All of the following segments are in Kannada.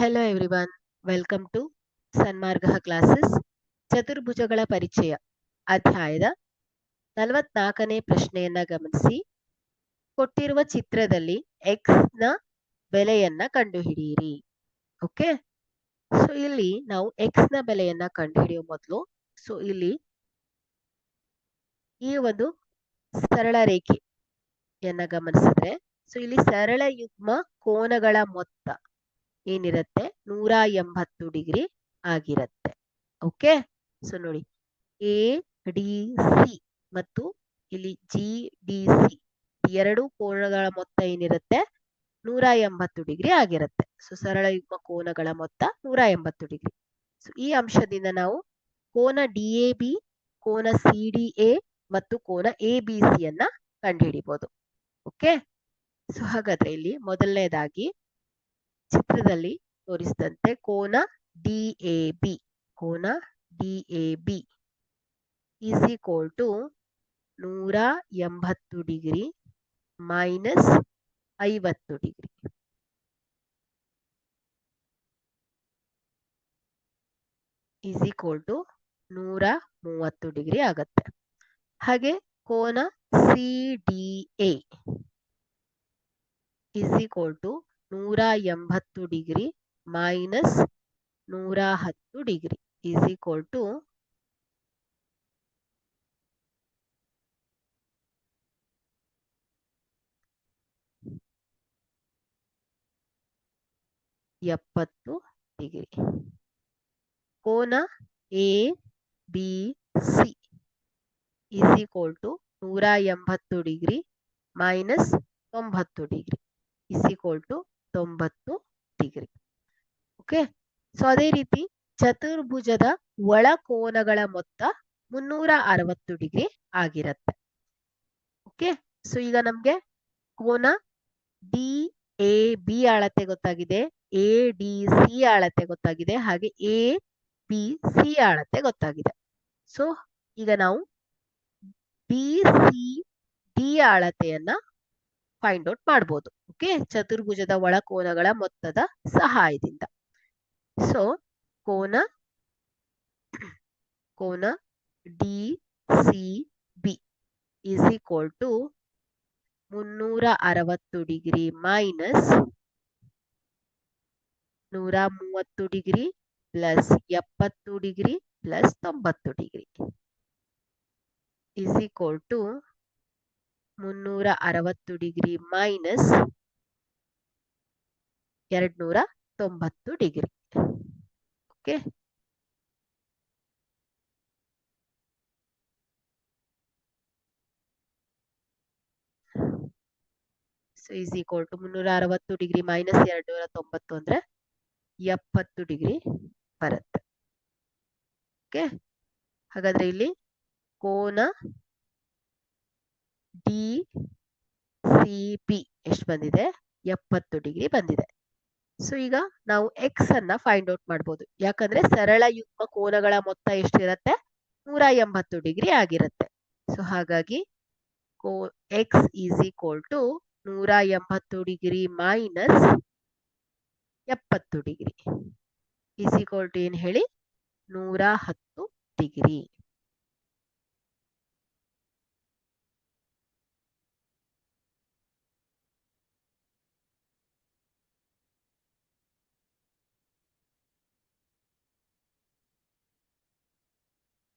Hello everyone, welcome to Sanmarga classes. ಚತುರ್ಭುಜಗಳ ಪರಿಚಯ ಅಧ್ಯಾಯದ 44ನೇ ಪ್ರಶ್ನೆಯನ್ನ ಗಮನಿಸಿ. ಕೊಟ್ಟಿರುವ ಚಿತ್ರದಲ್ಲಿ x ನ ಬೆಲೆಯನ್ನ ಕಂಡುಹಿಡಿಯಿರಿ. ಓಕೆ, ಸೊ ಇಲ್ಲಿ ನಾವು x ನ ಬೆಲೆಯನ್ನ ಕಂಡುಹಿಡಿಯುವ ಮೊದಲು ಇಲ್ಲಿ ಈ ಒಂದು ಸರಳ ರೇಖೆಯನ್ನ ಗಮನಿಸಿದ್ರೆ ಇಲ್ಲಿ ಸರಳ ಯುಗ್ಮ ಕೋನಗಳ ಮೊತ್ತ ಏನಿರುತ್ತೆ 180 ಡಿಗ್ರಿ ಆಗಿರುತ್ತೆ. ಓಕೆ, ಸೊ ನೋಡಿ ಎ ಡಿ ಸಿ ಮತ್ತು ಇಲ್ಲಿ ಜಿ ಡಿ ಸಿ ಎರಡು ಕೋನಗಳ ಮೊತ್ತ ಏನಿರುತ್ತೆ 180 ಡಿಗ್ರಿ ಆಗಿರುತ್ತೆ. ಸೊ ಸರಳ ಯುಗ್ಮ ಕೋನಗಳ ಮೊತ್ತ 180 ಡಿಗ್ರಿ. ಸೊ ಈ ಅಂಶದಿಂದ ನಾವು ಕೋನ ಡಿ ಎ ಬಿ, ಕೋನ ಸಿ ಡಿ ಎ ಮತ್ತು ಕೋನ ಎ ಬಿ ಸಿ ಅನ್ನ ಕಂಡುಹಿಡಿಬಹುದು. ಓಕೆ, ಸೊ ಹಾಗಾದ್ರೆ ಇಲ್ಲಿ ಮೊದಲನೇದಾಗಿ ಚಿತ್ರದಲ್ಲಿ ತೋರಿಸಿದಂತೆ ಕೋನ D A B is equal to 180 degree minus 50 degree. Is equal to 130 degree ಆಗತ್ತೆ. ಹಾಗೆ ಕೋನ C D A is equal to 180 degree minus 110 degree is equal to 70 degree. ಕೋನ A B C is equal to 180 degree minus 90 degree is equal to 90 degree. Okay, so ಅದೇ ರೀತಿ ಚತುರ್ಭುಜದ ಒಳ ಕೋನಗಳ ಮೊತ್ತ 360 ಡಿಗ್ರಿ ಆಗಿರುತ್ತೆ. ಓಕೆ, ಸೊ ಈಗ ನಮ್ಗೆ ಕೋನ ಡಿ ಎ ಬಿ ಅಳತೆ ಗೊತ್ತಾಗಿದೆ, ಎ ಡಿ ಸಿ ಅಳತೆ ಗೊತ್ತಾಗಿದೆ, ಹಾಗೆ ಎ ಬಿ ಸಿ ಅಳತೆ ಗೊತ್ತಾಗಿದೆ. ಸೊ ಈಗ ನಾವು ಬಿ ಸಿ ಡಿ ಅಳತೆಯನ್ನ ಫೈಂಡ್ ಔಟ್ ಮಾಡಬಹುದು. ಓಕೆ, ಚತುರ್ಭುಜದ ಒಳ ಕೋನಗಳ ಮೊತ್ತದ ಸಹಾಯದಿಂದ. ಸೊ ಕೋನ D C B is equal to 360 degree minus 130 degree plus 70 degree plus 90 degree is equal to 360 degree minus 290 degree. Okay, so is equal to 360 degree minus 290 ಅಂದ್ರೆ 70 ಡಿಗ್ರಿ ಬರುತ್ತೆ. ಓಕೆ, ಹಾಗಾದ್ರೆ ಇಲ್ಲಿ ಕೋನ ಡಿ ಸಿ ಬಿ ಎಷ್ಟು ಬಂದಿದೆ? 70 ಡಿಗ್ರಿ ಬಂದಿದೆ. ಸೊ ಈಗ ನಾವು ಎಕ್ಸ್ ಅನ್ನ ಫೈಂಡ್ ಔಟ್ ಮಾಡಬಹುದು, ಯಾಕಂದ್ರೆ ಸರಳ ಯುಗ್ಮ ಕೋನಗಳ ಮೊತ್ತ ಎಷ್ಟಿರುತ್ತೆ? 180 ಡಿಗ್ರಿ ಆಗಿರುತ್ತೆ. ಸೊ ಹಾಗಾಗಿ x is equal to 180 degree minus 70 degree is equal to ಏನ್ ಹೇಳಿ? 110 ಡಿಗ್ರಿ.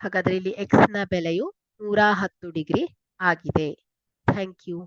ಹಾಗಾದ್ರೆ ಇಲ್ಲಿ ಎಕ್ಸ್ ನ ಬೆಲೆಯು 110 ಡಿಗ್ರಿ ಆಗಿದೆ. Thank you.